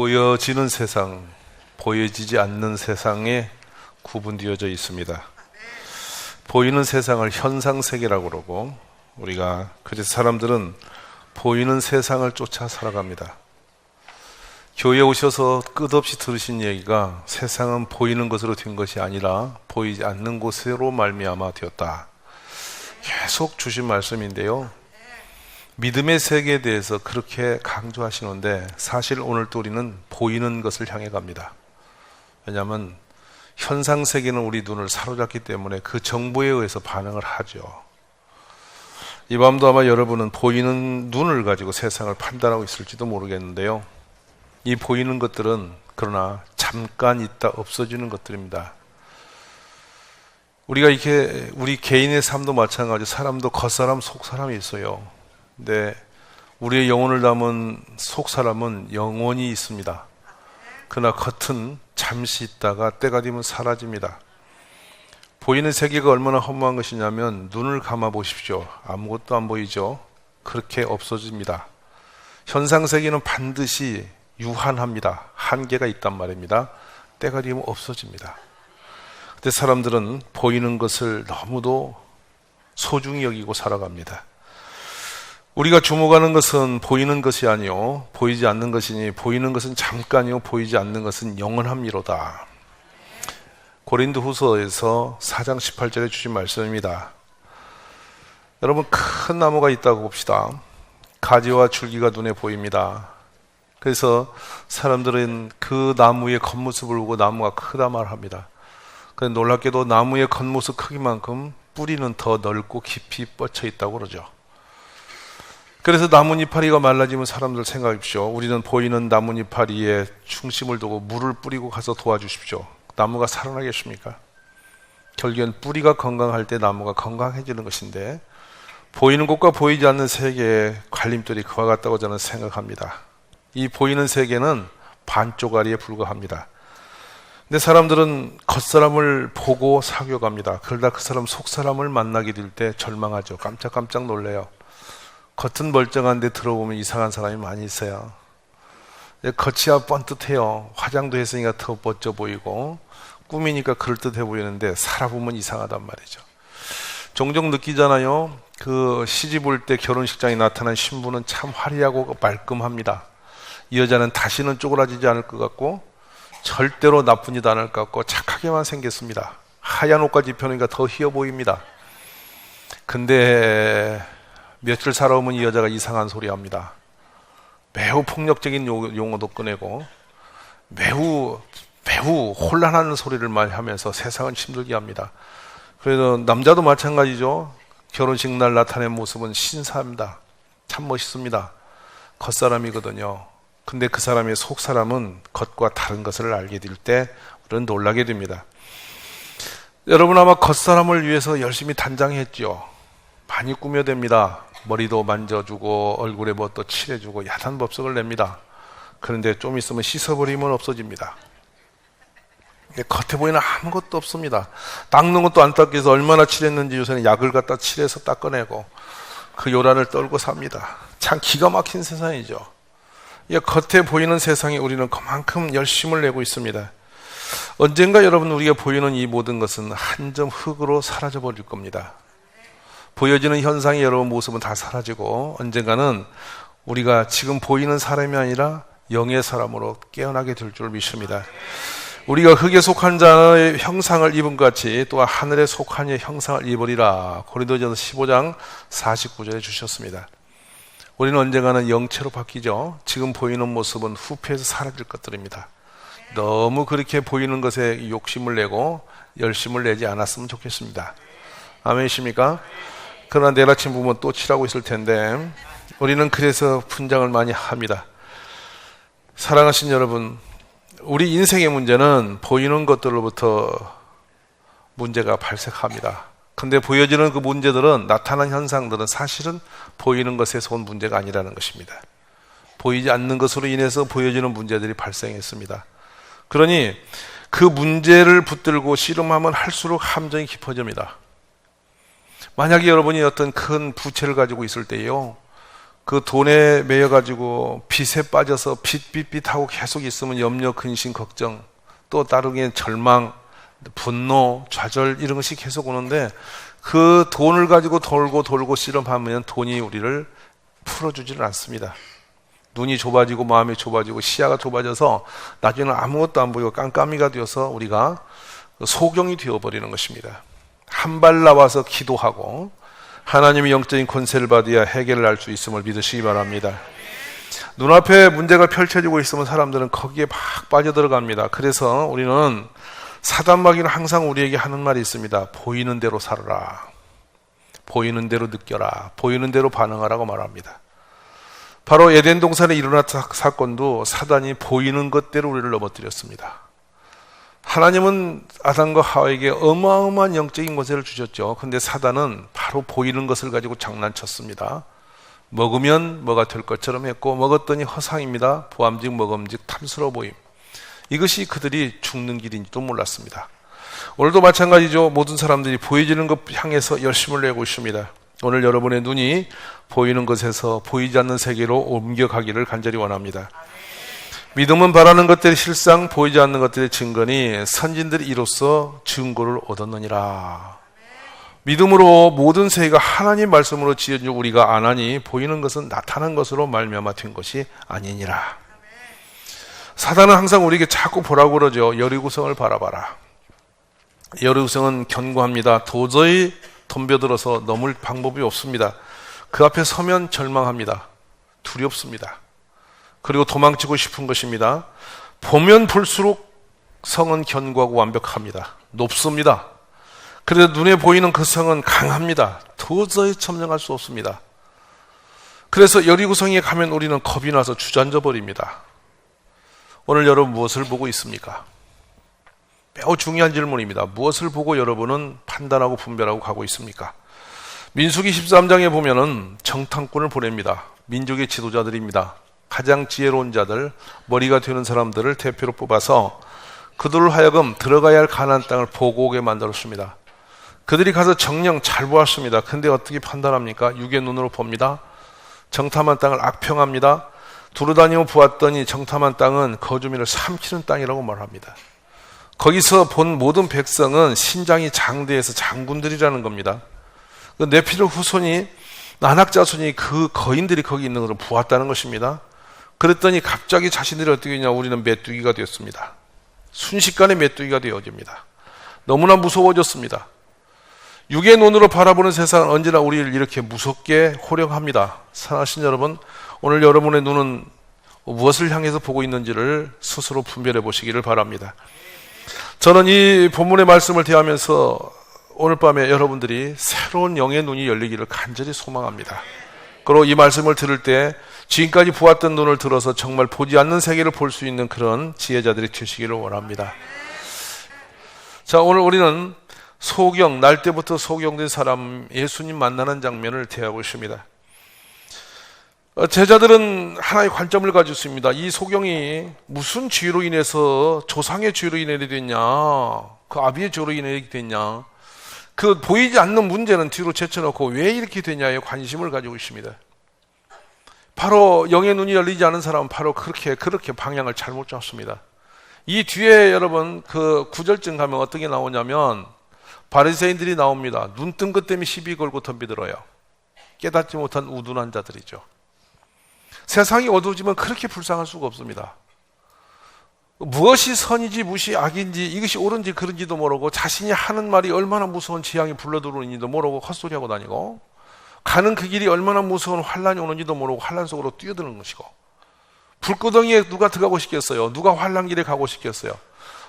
보여지는 세상, 보여지지 않는 세상에 구분되어져 있습니다. 보이는 세상을 현상세계라고 그러고, 우리가 그래서 사람들은 보이는 세상을 쫓아 살아갑니다. 교회에 오셔서 끝없이 들으신 얘기가 세상은 보이는 것으로 된 것이 아니라 보이지 않는 곳으로 말미암아 되었다. 계속 주신 말씀인데요, 믿음의 세계에 대해서 그렇게 강조하시는데 사실 오늘도 우리는 보이는 것을 향해 갑니다. 왜냐하면 현상세계는 우리 눈을 사로잡기 때문에 그 정보에 의해서 반응을 하죠. 이 밤도 아마 여러분은 보이는 눈을 가지고 세상을 판단하고 있을지도 모르겠는데요, 이 보이는 것들은 그러나 잠깐 있다 없어지는 것들입니다. 우리가 이렇게 우리 개인의 삶도 마찬가지로 사람도 겉사람 속사람이 있어요. 근데 우리의 영혼을 담은 속사람은 영원히 있습니다. 그러나 겉은 잠시 있다가 때가 되면 사라집니다. 보이는 세계가 얼마나 허무한 것이냐면 눈을 감아 보십시오. 아무것도 안 보이죠. 그렇게 없어집니다. 현상세계는 반드시 유한합니다. 한계가 있단 말입니다. 때가 되면 없어집니다. 근데 사람들은 보이는 것을 너무도 소중히 여기고 살아갑니다. 우리가 주목하는 것은 보이는 것이 아니요 보이지 않는 것이니 보이는 것은 잠깐이요 보이지 않는 것은 영원함이로다. 고린도후서에서 4장 18절에 주신 말씀입니다. 여러분, 큰 나무가 있다고 봅시다. 가지와 줄기가 눈에 보입니다. 그래서 사람들은 그 나무의 겉모습을 보고 나무가 크다 말합니다. 그런데 놀랍게도 나무의 겉모습 크기만큼 뿌리는 더 넓고 깊이 뻗쳐 있다고 그러죠. 그래서 나뭇이파리가 말라지면 사람들 생각하십시오. 우리는 보이는 나뭇이파리에 중심을 두고 물을 뿌리고 가서 도와주십시오. 나무가 살아나겠습니까? 결국엔 뿌리가 건강할 때 나무가 건강해지는 것인데, 보이는 것과 보이지 않는 세계의 갈림돌이 그와 같다고 저는 생각합니다. 이 보이는 세계는 반쪽짜리에 불과합니다. 근데 사람들은 겉사람을 보고 사귀어갑니다. 그러다 그 사람 속사람을 만나게 될 때 절망하죠. 깜짝깜짝 놀래요. 겉은 멀쩡한데 들어보면 이상한 사람이 많이 있어요. 겉이야 번듯해요. 화장도 했으니까 더 멋져 보이고 꾸미니까 그럴듯해 보이는데 살아보면 이상하단 말이죠. 종종 느끼잖아요. 그 시집 올 때 결혼식장에 나타난 신부는 참 화려하고 말끔합니다. 이 여자는 다시는 쪼그라지지 않을 것 같고 절대로 나쁘지도 않을 것 같고 착하게만 생겼습니다. 하얀 옷까지 입혀놓으니까 더 희어 보입니다. 근데 며칠 살아오면 이 여자가 이상한 소리 합니다. 매우 폭력적인 용어도 꺼내고 매우 혼란하는 소리를 많이 하면서 세상은 힘들게 합니다. 그래서 남자도 마찬가지죠. 결혼식 날 나타낸 모습은 신사입니다. 참 멋있습니다. 겉사람이거든요. 근데 그 사람의 속사람은 겉과 다른 것을 알게 될 때 우리는 놀라게 됩니다. 여러분 아마 겉사람을 위해서 열심히 단장했죠. 많이 꾸며댑니다. 머리도 만져주고 얼굴에 뭐 또 칠해주고 야단 법석을 냅니다. 그런데 좀 있으면 씻어버리면 없어집니다. 겉에 보이는 아무것도 없습니다. 닦는 것도 안 닦여서 얼마나 칠했는지 요새는 약을 갖다 칠해서 닦아내고 그 요란을 떨고 삽니다. 참 기가 막힌 세상이죠. 겉에 보이는 세상에 우리는 그만큼 열심을 내고 있습니다. 언젠가 여러분 우리가 보이는 이 모든 것은 한 점 흙으로 사라져 버릴 겁니다. 보여지는 현상의 여러 모습은 다 사라지고 언젠가는 우리가 지금 보이는 사람이 아니라 영의 사람으로 깨어나게 될 줄 믿습니다. 우리가 흙에 속한 자의 형상을 입은 것 같이 또한 하늘에 속한 자의 형상을 입으리라. 고린도전서 15장 49절에 주셨습니다. 우리는 언젠가는 영체로 바뀌죠. 지금 보이는 모습은 후패에서 사라질 것들입니다. 너무 그렇게 보이는 것에 욕심을 내고 열심을 내지 않았으면 좋겠습니다. 아멘이십니까? 그러나 내일 아침 보면 또 칠하고 있을 텐데 우리는 그래서 분장을 많이 합니다. 사랑하신 여러분, 우리 인생의 문제는 보이는 것들로부터 문제가 발생합니다. 근데 보여지는 그 문제들은, 나타난 현상들은 사실은 보이는 것에서 온 문제가 아니라는 것입니다. 보이지 않는 것으로 인해서 보여지는 문제들이 발생했습니다. 그러니 그 문제를 붙들고 씨름하면 할수록 함정이 깊어집니다. 만약에 여러분이 어떤 큰 부채를 가지고 있을 때요, 그 돈에 매여가지고 빚에 빠져서 빚하고 계속 있으면 염려, 근심, 걱정, 또 다르게 절망, 분노, 좌절 이런 것이 계속 오는데 그 돈을 가지고 돌고 씨름하면 돈이 우리를 풀어주지는 않습니다. 눈이 좁아지고 마음이 좁아지고 시야가 좁아져서 나중에는 아무것도 안 보이고 깜깜이가 되어서 우리가 소경이 되어버리는 것입니다. 한 발 나와서 기도하고 하나님의 영적인 권세를 받아야 해결을 할 수 있음을 믿으시기 바랍니다. 눈앞에 문제가 펼쳐지고 있으면 사람들은 거기에 막 빠져들어갑니다. 그래서 우리는 사단마귀는 항상 우리에게 하는 말이 있습니다. 보이는 대로 살아라. 보이는 대로 느껴라. 보이는 대로 반응하라고 말합니다. 바로 에덴 동산에 일어났던 사건도 사단이 보이는 것대로 우리를 넘어뜨렸습니다. 하나님은 아담과 하와에게 어마어마한 영적인 권세를 주셨죠. 그런데 사단은 바로 보이는 것을 가지고 장난쳤습니다. 먹으면 뭐가 될 것처럼 했고 먹었더니 허상입니다. 보암직 먹음직 탐스러워 보임. 이것이 그들이 죽는 길인지도 몰랐습니다. 오늘도 마찬가지죠. 모든 사람들이 보여지는 것 향해서 열심을 내고 있습니다. 오늘 여러분의 눈이 보이는 것에서 보이지 않는 세계로 옮겨가기를 간절히 원합니다. 믿음은 바라는 것들의 실상, 보이지 않는 것들의 증거니 선진들이 이로써 증거를 얻었느니라. 믿음으로 모든 세계가 하나님 말씀으로 지어진 우리가 아나니 보이는 것은 나타난 것으로 말미암아 된 것이 아니니라. 사단은 항상 우리에게 자꾸 보라고 그러죠. 여리고성을 바라봐라. 여리고성은 견고합니다. 도저히 덤벼들어서 넘을 방법이 없습니다. 그 앞에 서면 절망합니다. 두렵습니다. 그리고 도망치고 싶은 것입니다. 보면 볼수록 성은 견고하고 완벽합니다. 높습니다. 그래도 눈에 보이는 그 성은 강합니다. 도저히 점령할 수 없습니다. 그래서 여리고성에 가면 우리는 겁이 나서 주저앉아 버립니다. 오늘 여러분 무엇을 보고 있습니까? 매우 중요한 질문입니다. 무엇을 보고 여러분은 판단하고 분별하고 가고 있습니까? 민수기 13장에 보면은 정탐꾼을 보냅니다. 민족의 지도자들입니다. 가장 지혜로운 자들, 머리가 되는 사람들을 대표로 뽑아서 그들을 하여금 들어가야 할 가나안 땅을 보고 오게 만들었습니다. 그들이 가서 정령 잘 보았습니다. 근데 어떻게 판단합니까? 육의 눈으로 봅니다. 정탐한 땅을 악평합니다. 두루다니며 보았더니 정탐한 땅은 거주민을 삼키는 땅이라고 말합니다. 거기서 본 모든 백성은 신장이 장대해서 장군들이라는 겁니다. 네피르 후손이 안악자손이 그 거인들이 거기 있는 것을 보았다는 것입니다. 그랬더니 갑자기 자신들이 어떻게 했냐? 우리는 메뚜기가 되었습니다. 순식간에 메뚜기가 되어집니다. 너무나 무서워졌습니다. 육의 눈으로 바라보는 세상은 언제나 우리를 이렇게 무섭게 호령합니다. 사랑하신 여러분, 오늘 여러분의 눈은 무엇을 향해서 보고 있는지를 스스로 분별해 보시기를 바랍니다. 저는 이 본문의 말씀을 대하면서 오늘 밤에 여러분들이 새로운 영의 눈이 열리기를 간절히 소망합니다. 그리고 이 말씀을 들을 때 지금까지 보았던 눈을 들어서 정말 보지 않는 세계를 볼 수 있는 그런 지혜자들이 되시기를 원합니다. 자, 오늘 우리는 소경, 날 때부터 소경된 사람 예수님 만나는 장면을 대하고 있습니다. 제자들은 하나의 관점을 가지고 있습니다. 이 소경이 무슨 죄로 인해서 조상의 죄로 인해 됐냐, 그 아비의 죄로 인해 됐냐, 그 보이지 않는 문제는 뒤로 제쳐놓고 왜 이렇게 되냐에 관심을 가지고 있습니다. 바로 영의 눈이 열리지 않은 사람은 바로 그렇게 방향을 잘못 잡습니다. 이 뒤에 여러분 그 9절쯤 가면 어떻게 나오냐면 바리새인들이 나옵니다. 눈 뜬 것 때문에 시비 걸고 덤비들어요. 깨닫지 못한 우둔한 자들이죠. 세상이 어두워지면 그렇게 불쌍할 수가 없습니다. 무엇이 선이지 무엇이 악인지 이것이 옳은지 그른지도 모르고 자신이 하는 말이 얼마나 무서운 재앙이 불러들어오는지도 모르고 헛소리하고 다니고 가는 그 길이 얼마나 무서운 환란이 오는지도 모르고 환란 속으로 뛰어드는 것이고 불구덩이에 누가 들어가고 싶겠어요? 누가 환란길에 가고 싶겠어요?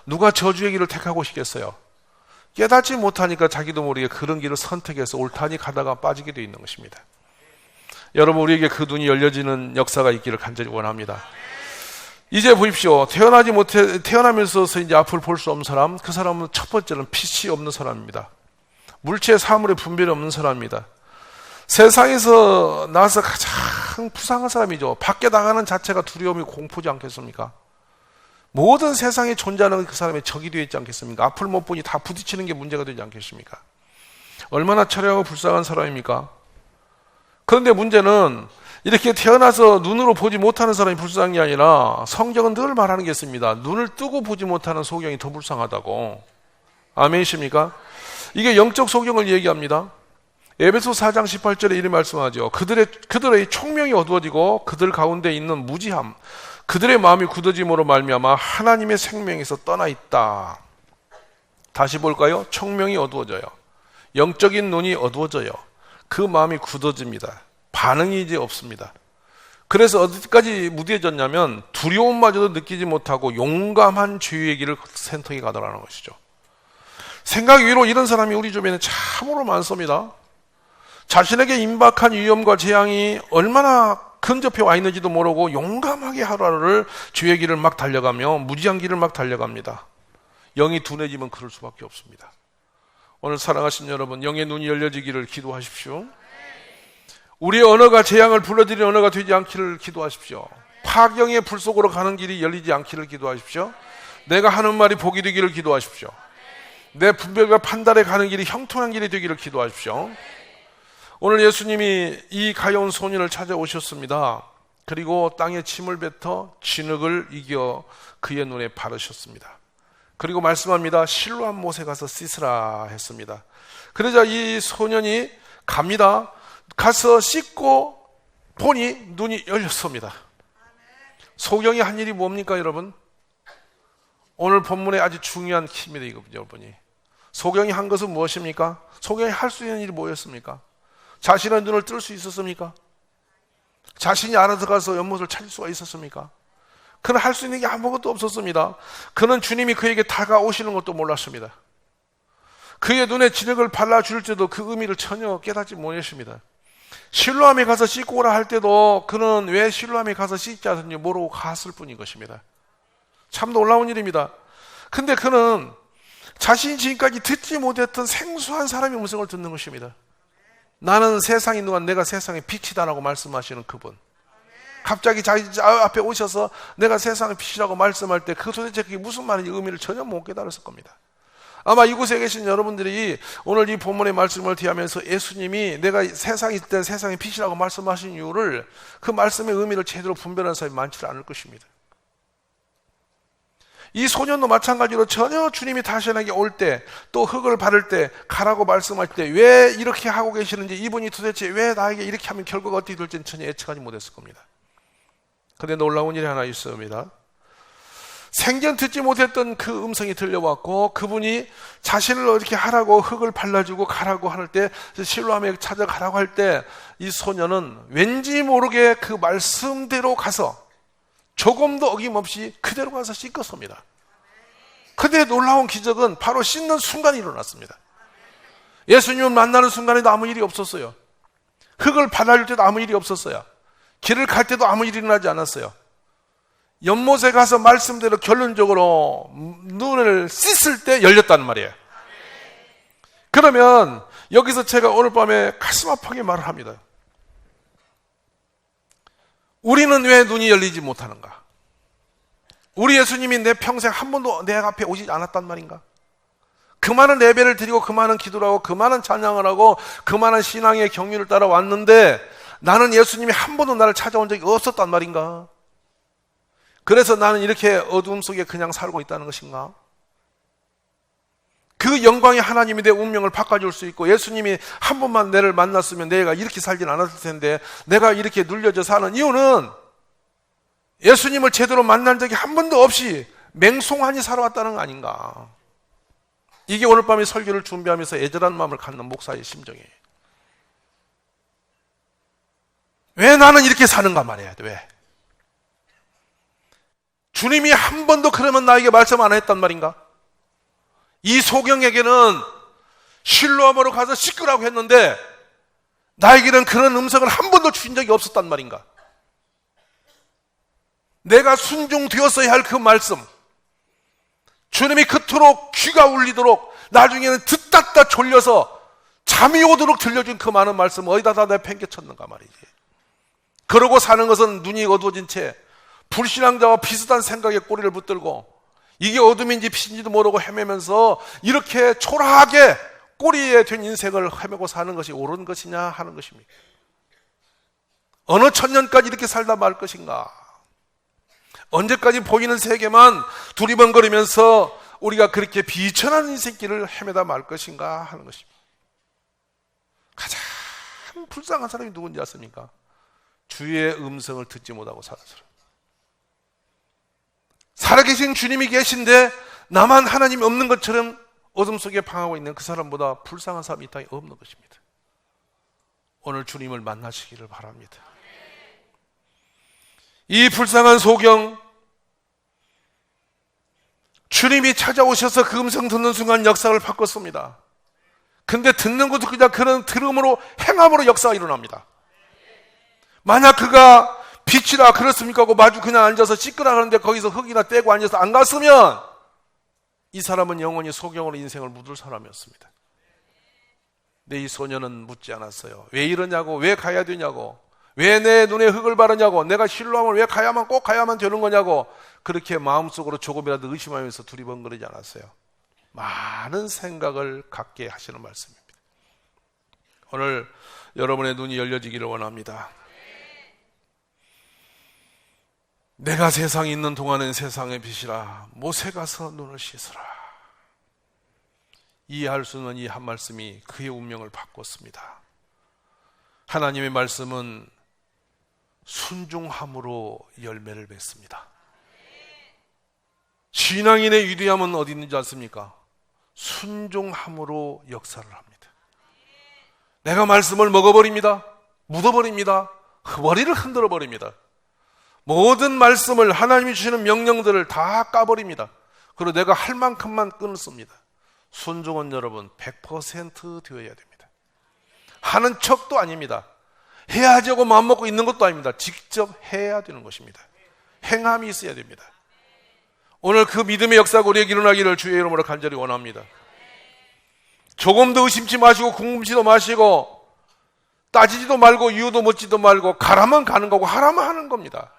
누가 저주의 길을 택하고 싶겠어요? 깨닫지 못하니까 자기도 모르게 그런 길을 선택해서 옳다니 가다가 빠지게 되어 있는 것입니다. 여러분, 우리에게 그 눈이 열려지는 역사가 있기를 간절히 원합니다. 이제 보십시오. 태어나면서 이제 앞을 볼 수 없는 사람, 그 사람은 첫 번째는 빛이 없는 사람입니다. 물체 사물의 분별이 없는 사람입니다. 세상에서 나와서 가장 불쌍한 사람이죠. 밖에 나가는 자체가 두려움이 공포지 않겠습니까? 모든 세상에 존재하는 그 사람의 적이 되어 있지 않겠습니까? 앞을 못 보니 다 부딪히는 게 문제가 되지 않겠습니까? 얼마나 처량하고 불쌍한 사람입니까? 그런데 문제는 이렇게 태어나서 눈으로 보지 못하는 사람이 불쌍한 게 아니라 성경은 늘 말하는 게 있습니다. 눈을 뜨고 보지 못하는 소경이 더 불쌍하다고. 아멘이십니까? 이게 영적 소경을 얘기합니다. 에베소 4장 18절에 이렇게 말씀하죠. 그들의 총명이 어두워지고 그들 가운데 있는 무지함, 그들의 마음이 굳어짐으로 말미암아 하나님의 생명에서 떠나 있다. 다시 볼까요? 총명이 어두워져요. 영적인 눈이 어두워져요. 그 마음이 굳어집니다. 반응이 이제 없습니다. 그래서 어디까지 무뎌졌냐면 두려움마저도 느끼지 못하고 용감한 죄의 길을 센터에 가더라는 것이죠. 생각 위로 이런 사람이 우리 주변에 참으로 많습니다. 자신에게 임박한 위험과 재앙이 얼마나 근접해 와 있는지도 모르고 용감하게 하루하루를 죄의 길을 막 달려가며 무지한 길을 막 달려갑니다. 영이 둔해지면 그럴 수밖에 없습니다. 오늘 사랑하신 여러분, 영의 눈이 열려지기를 기도하십시오. 우리의 언어가 재앙을 불러들이는 언어가 되지 않기를 기도하십시오. 파경의 불 속으로 가는 길이 열리지 않기를 기도하십시오. 내가 하는 말이 복이 되기를 기도하십시오. 내 분별과 판단에 가는 길이 형통한 길이 되기를 기도하십시오. 오늘 예수님이 이 가여운 소년을 찾아오셨습니다. 그리고 땅에 침을 뱉어 진흙을 이겨 그의 눈에 바르셨습니다. 그리고 말씀합니다. 실로암 못에 가서 씻으라 했습니다. 그러자 이 소년이 갑니다. 가서 씻고 보니 눈이 열렸습니다. 소경이 한 일이 뭡니까 여러분? 오늘 본문에 아주 중요한 키입니다. 이거 여러분이. 소경이 한 것은 무엇입니까? 소경이 할 수 있는 일이 뭐였습니까? 자신의 눈을 뜰 수 있었습니까? 자신이 알아서 가서 연못을 찾을 수가 있었습니까? 그는 할 수 있는 게 아무것도 없었습니다. 그는 주님이 그에게 다가오시는 것도 몰랐습니다. 그의 눈에 진흙을 발라줄 때도 그 의미를 전혀 깨닫지 못했습니다. 실로암에 가서 씻고 오라 할 때도 그는 왜 실로암에 가서 씻지 않았는지 모르고 갔을 뿐인 것입니다. 참 놀라운 일입니다. 근데 그는 자신이 지금까지 듣지 못했던 생소한 사람의 음성을 듣는 것입니다. 나는 세상이 누가 내가 세상의 빛이다라고 말씀하시는 그분. 갑자기 자기 앞에 오셔서 내가 세상의 빛이라고 말씀할 때 그 도대체 그게 무슨 말인지 의미를 전혀 못 깨달았을 겁니다. 아마 이곳에 계신 여러분들이 오늘 이 본문의 말씀을 대하면서 예수님이 내가 세상에 있을 때 세상의 빛이라고 말씀하신 이유를 그 말씀의 의미를 제대로 분별하는 사람이 많지 않을 것입니다. 이 소년도 마찬가지로 전혀 주님이 다시에게 올 때 또 흙을 바를 때 가라고 말씀할 때 왜 이렇게 하고 계시는지 이분이 도대체 왜 나에게 이렇게 하면 결과가 어떻게 될지는 전혀 예측하지 못했을 겁니다. 그런데 놀라운 일이 하나 있습니다. 생전 듣지 못했던 그 음성이 들려왔고 그분이 자신을 어떻게 하라고 흙을 발라주고 가라고 할 때 실로암에 찾아가라고 할 때 이 소년은 왠지 모르게 그 말씀대로 가서 조금도 어김없이 그대로 가서 씻었습니다. 그때 놀라운 기적은 바로 씻는 순간에 일어났습니다. 예수님을 만나는 순간에도 아무 일이 없었어요. 흙을 발라줄 때도 아무 일이 없었어요. 길을 갈 때도 아무 일이 일어나지 않았어요. 연못에 가서 말씀대로 결론적으로 눈을 씻을 때 열렸다는 말이에요. 그러면 여기서 제가 오늘 밤에 가슴 아프게 말을 합니다. 우리는 왜 눈이 열리지 못하는가? 우리 예수님이 내 평생 한 번도 내 앞에 오시지 않았단 말인가? 그 많은 예배를 드리고 그 많은 기도를 하고 그 많은 찬양을 하고 그 많은 신앙의 경륜을 따라왔는데 나는 예수님이 한 번도 나를 찾아온 적이 없었단 말인가? 그래서 나는 이렇게 어두움 속에 그냥 살고 있다는 것인가? 그 영광의 하나님이 내 운명을 바꿔줄 수 있고 예수님이 한 번만 내를 만났으면 내가 이렇게 살진 않았을 텐데 내가 이렇게 눌려져 사는 이유는 예수님을 제대로 만난 적이 한 번도 없이 맹송하니 살아왔다는 거 아닌가? 이게 오늘 밤에 설교를 준비하면서 애절한 마음을 갖는 목사의 심정이에요. 왜 나는 이렇게 사는가 말이야. 왜? 주님이 한 번도 그러면 나에게 말씀 안 했단 말인가? 이 소경에게는 실로암으로 가서 씻으라고 했는데 나에게는 그런 음성을 한 번도 주신 적이 없었단 말인가? 내가 순종되었어야 할 그 말씀, 주님이 그토록 귀가 울리도록 나중에는 듣다 졸려서 잠이 오도록 들려준 그 많은 말씀 어디다 다 내가 팽개쳤는가 말이지. 그러고 사는 것은 눈이 어두워진 채 불신앙자와 비슷한 생각에 꼬리를 붙들고 이게 어둠인지 빛인지도 모르고 헤매면서 이렇게 초라하게 꼬리에 된 인생을 헤매고 사는 것이 옳은 것이냐 하는 것입니다. 어느 천년까지 이렇게 살다 말 것인가? 언제까지 보이는 세계만 두리번거리면서 우리가 그렇게 비천한 인생길을 헤매다 말 것인가 하는 것입니다. 가장 불쌍한 사람이 누군지 아십니까? 주의 음성을 듣지 못하고 사는 사람. 살아계신 주님이 계신데 나만 하나님이 없는 것처럼 어둠 속에 방하고 있는 그 사람보다 불쌍한 사람이 이 땅에 없는 것입니다. 오늘 주님을 만나시기를 바랍니다. 이 불쌍한 소경, 주님이 찾아오셔서 그 음성 듣는 순간 역사를 바꿨습니다. 근데 듣는 것도 그냥 그런 들음으로 행함으로 역사가 일어납니다. 만약 그가 빛이라 그렇습니까 하고 마주 그냥 앉아서 씻으라 하는데 거기서 흙이나 떼고 앉아서 안 갔으면 이 사람은 영원히 소경으로 인생을 묻을 사람이었습니다. 근데 이 소녀는 묻지 않았어요. 왜 이러냐고, 왜 가야 되냐고, 왜 내 눈에 흙을 바르냐고, 내가 실로함을 왜 꼭 가야만 되는 거냐고, 그렇게 마음속으로 조금이라도 의심하면서 두리번거리지 않았어요. 많은 생각을 갖게 하시는 말씀입니다. 오늘 여러분의 눈이 열려지기를 원합니다. 내가 세상에 있는 동안은 세상의 빛이라 못에 가서 눈을 씻으라. 이해할 수 없는 이 한 말씀이 그의 운명을 바꿨습니다. 하나님의 말씀은 순종함으로 열매를 맺습니다. 신앙인의 위대함은 어디 있는지 아십니까? 순종함으로 역사를 합니다. 내가 말씀을 먹어버립니다. 묻어버립니다. 머리를 흔들어 버립니다. 모든 말씀을, 하나님이 주시는 명령들을 다 까버립니다. 그리고 내가 할 만큼만 끊습니다. 순종은 여러분 100% 되어야 됩니다. 하는 척도 아닙니다. 해야지 하고 마음먹고 있는 것도 아닙니다. 직접 해야 되는 것입니다. 행함이 있어야 됩니다. 오늘 그 믿음의 역사가 우리에게 일어나기를 주의 이름으로 간절히 원합니다. 조금도 의심치 마시고 궁금치도 마시고 따지지도 말고 이유도 묻지도 말고 가라면 가는 거고 하라면 하는 겁니다.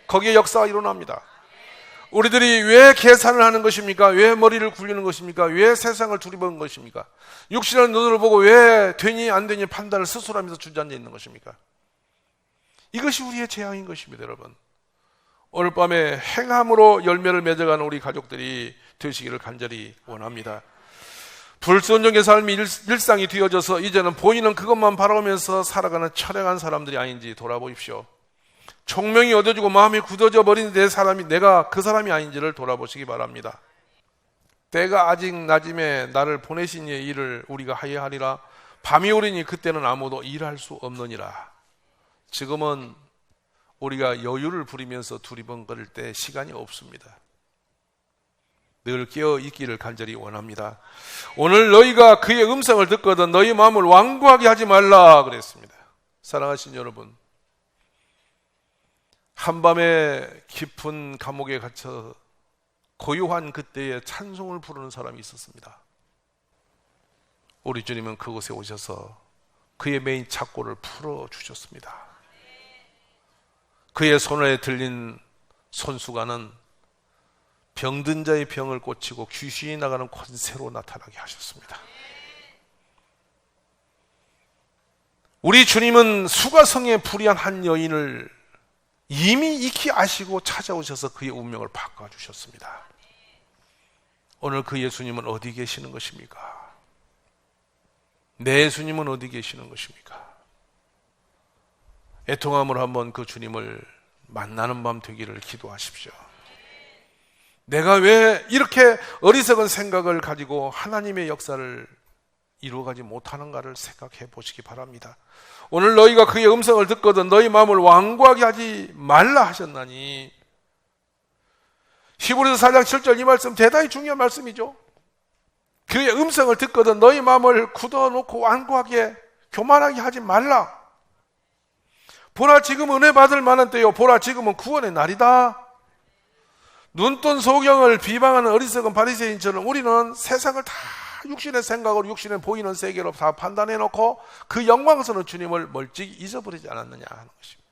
거기에 역사가 일어납니다. 우리들이 왜 계산을 하는 것입니까? 왜 머리를 굴리는 것입니까? 왜 세상을 두리보는 것입니까? 육신의 눈으로 보고 왜 되니 안 되니 판단을 스스로 하면서 주저앉아 있는 것입니까? 이것이 우리의 재앙인 것입니다, 여러분. 오늘 밤에 행함으로 열매를 맺어가는 우리 가족들이 되시기를 간절히 원합니다. 불순종의 삶이 일상이 되어져서 이제는 보이는 그것만 바라보면서 살아가는 철량한 사람들이 아닌지 돌아보십시오. 총명이 얻어지고 마음이 굳어져 버린 내가 그 사람이 아닌지를 돌아보시기 바랍니다. 때가 아직 낮음에 나를 보내신 이의 일을 우리가 하여야 하리라. 밤이 오리니 그때는 아무도 일할 수 없느니라. 지금은 우리가 여유를 부리면서 두리번거릴 때 시간이 없습니다. 늘 깨어 있기를 간절히 원합니다. 오늘 너희가 그의 음성을 듣거든 너희 마음을 완고하게 하지 말라 그랬습니다. 사랑하신 여러분, 한밤에 깊은 감옥에 갇혀 고요한 그때에 찬송을 부르는 사람이 있었습니다. 우리 주님은 그곳에 오셔서 그의 메인 착고를 풀어주셨습니다. 그의 손에 들린 손수건은 병든 자의 병을 고치고 귀신이 나가는 권세로 나타나게 하셨습니다. 우리 주님은 수가성에 불의한 한 여인을 이미 익히 아시고 찾아오셔서 그의 운명을 바꿔주셨습니다. 오늘 그 예수님은 어디 계시는 것입니까? 내 예수님은 어디 계시는 것입니까? 애통함으로 한번 그 주님을 만나는 밤 되기를 기도하십시오. 내가 왜 이렇게 어리석은 생각을 가지고 하나님의 역사를 이루어가지 못하는가를 생각해 보시기 바랍니다. 오늘 너희가 그의 음성을 듣거든 너희 마음을 완고하게 하지 말라 하셨나니, 히브리서 4장 7절 이 말씀 대단히 중요한 말씀이죠. 그의 음성을 듣거든 너희 마음을 굳어놓고 완고하게 교만하게 하지 말라. 보라 지금 은혜 받을 만한 때요, 보라 지금은 구원의 날이다. 눈뜬 소경을 비방하는 어리석은 바리새인처럼 우리는 세상을 다 육신의 생각으로 육신의 보이는 세계로 다 판단해놓고 그 영광스러운 주님을 멀찍이 잊어버리지 않았느냐 하는 것입니다.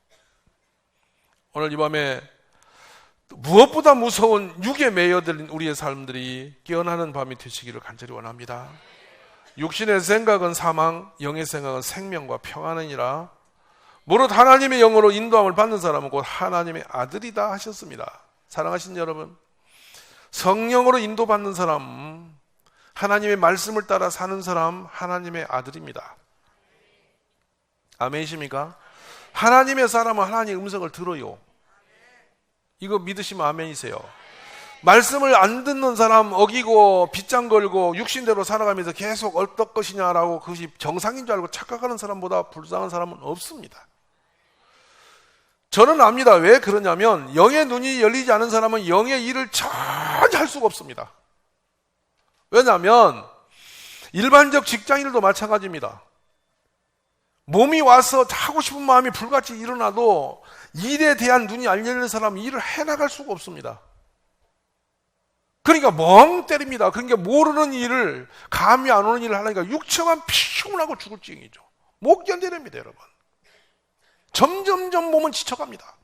오늘 이 밤에 무엇보다 무서운 육에 매여들린 우리의 삶들이 깨어나는 밤이 되시기를 간절히 원합니다. 육신의 생각은 사망, 영의 생각은 생명과 평안이니라. 무릇 하나님의 영으로 인도함을 받는 사람은 곧 하나님의 아들이다 하셨습니다. 사랑하신 여러분, 성령으로 인도받는 사람, 하나님의 말씀을 따라 사는 사람, 하나님의 아들입니다. 아멘이십니까? 하나님의 사람은 하나님의 음성을 들어요. 이거 믿으시면 아멘이세요. 말씀을 안 듣는 사람, 어기고 빗장 걸고 육신대로 살아가면서 계속 어떨 것이냐라고 그것이 정상인 줄 알고 착각하는 사람보다 불쌍한 사람은 없습니다. 저는 압니다. 왜 그러냐면 영의 눈이 열리지 않은 사람은 영의 일을 전혀 할 수가 없습니다. 왜냐하면 일반적 직장인들도 마찬가지입니다. 몸이 와서 하고 싶은 마음이 불같이 일어나도 일에 대한 눈이 안 열리는 사람은 일을 해나갈 수가 없습니다. 그러니까 멍 때립니다. 그러니까 모르는 일을, 감이 안 오는 일을 하려니까 육체만 피곤하고 죽을 지경이죠. 못 견뎌냅니다, 여러분. 점점점 몸은 지쳐갑니다.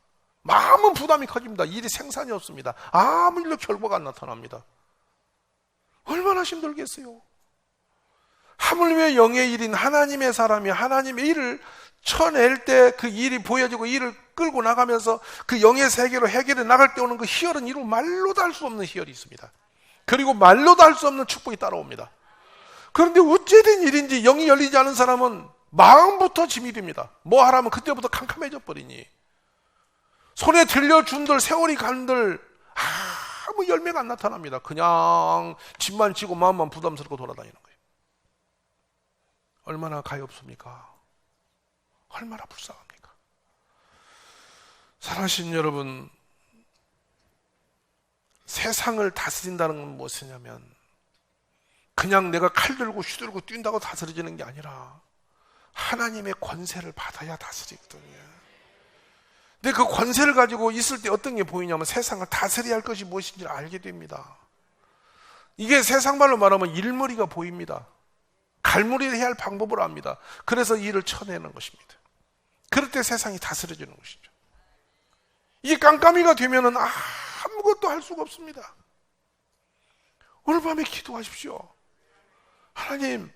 마음은 부담이 커집니다. 일이 생산이 없습니다. 아무 일로 결과가 안 나타납니다. 얼마나 힘들겠어요. 하물며 영의 일인 하나님의 사람이 하나님의 일을 쳐낼 때 그 일이 보여지고 일을 끌고 나가면서 그 영의 세계로 해결해 나갈 때 오는 그 희열은 이루 말로도 할 수 없는 희열이 있습니다. 그리고 말로도 할 수 없는 축복이 따라옵니다. 그런데 어찌된 일인지 영이 열리지 않은 사람은 마음부터 짐이 됩니다. 뭐 하라면 그때부터 캄캄해져 버리니 손에 들려준들 세월이 간들 아무 열매가 안 나타납니다. 그냥 짐만 지고 마음만 부담스럽고 돌아다니는 거예요. 얼마나 가엾습니까? 얼마나 불쌍합니까? 사랑하신 여러분, 세상을 다스린다는 건 무엇이냐면 그냥 내가 칼 들고 휘두르고 뛴다고 다스려지는 게 아니라 하나님의 권세를 받아야 다스리거든요. 근데 그 권세를 가지고 있을 때 어떤 게 보이냐면 세상을 다스려야 할 것이 무엇인지 알게 됩니다. 이게 세상 말로 말하면 일머리가 보입니다. 갈무리를 해야 할 방법을 압니다. 그래서 일을 쳐내는 것입니다. 그럴 때 세상이 다스려지는 것이죠. 이게 깜깜이가 되면은 아무것도 할 수가 없습니다. 오늘 밤에 기도하십시오. 하나님,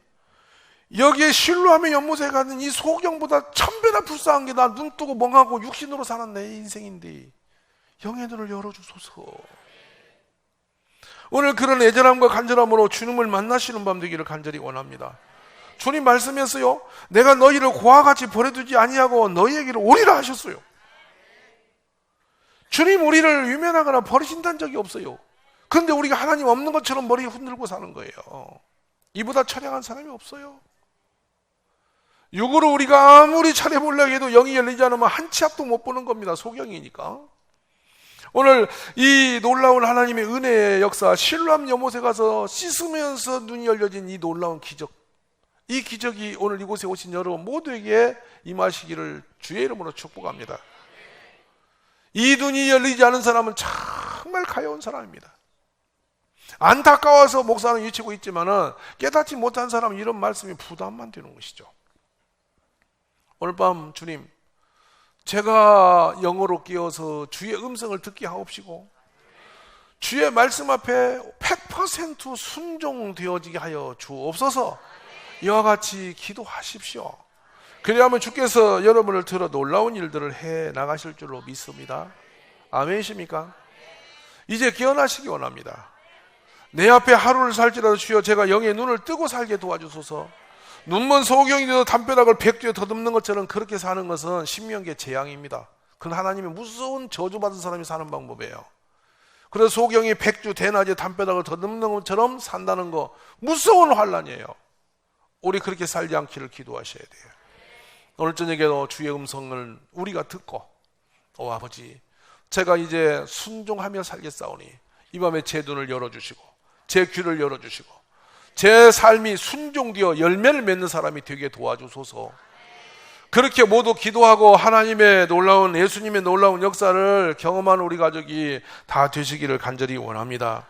여기에 실로암의 연못에 가는 이 소경보다 1000배나 불쌍한 게 나 눈 뜨고 멍하고 육신으로 사는 내 인생인데 영의 눈을 열어주소서. 오늘 그런 애절함과 간절함으로 주님을 만나시는 밤 되기를 간절히 원합니다. 주님 말씀했어요. 내가 너희를 고와 같이 버려두지 아니하고 너희에게로 오리라 하셨어요. 주님 우리를 유면하거나 버리신다는 적이 없어요. 그런데 우리가 하나님 없는 것처럼 머리 흔들고 사는 거예요. 이보다 처량한 사람이 없어요. 육으로 우리가 아무리 차려보려고 해도 영이 열리지 않으면 한 치 앞도 못 보는 겁니다. 소경이니까. 오늘 이 놀라운 하나님의 은혜의 역사, 실로암 연못에 가서 씻으면서 눈이 열려진 이 놀라운 기적, 이 기적이 오늘 이곳에 오신 여러분 모두에게 임하시기를 주의 이름으로 축복합니다. 이 눈이 열리지 않은 사람은 정말 가여운 사람입니다. 안타까워서 목사는 외치고 있지만은 깨닫지 못한 사람은 이런 말씀이 부담만 되는 것이죠. 오늘 밤 주님, 제가 영어로 깨어서 주의 음성을 듣게 하옵시고 주의 말씀 앞에 100% 순종되어지게 하여 주옵소서. 이와 같이 기도하십시오. 그리하면 주께서 여러분을 들어 놀라운 일들을 해 나가실 줄로 믿습니다. 아멘이십니까? 이제 깨어나시기 원합니다. 내 앞에 하루를 살지라도 주여 제가 영의 눈을 뜨고 살게 도와주소서. 눈먼 소경이 되어 담벼락을 백두에 더듬는 것처럼 그렇게 사는 것은 신명기의 재앙입니다. 그건 하나님의 무서운 저주받은 사람이 사는 방법이에요. 그래서 소경이 백주 대낮에 담벼락을 더듬는 것처럼 산다는 거 무서운 환난이에요. 우리 그렇게 살지 않기를 기도하셔야 돼요. 오늘 저녁에도 주의 음성을 우리가 듣고 아버지, 제가 이제 순종하며 살겠사오니 이 밤에 제 눈을 열어주시고 제 귀를 열어주시고 제 삶이 순종되어 열매를 맺는 사람이 되게 도와주소서. 그렇게 모두 기도하고 하나님의 놀라운, 예수님의 놀라운 역사를 경험하는 우리 가족이 다 되시기를 간절히 원합니다.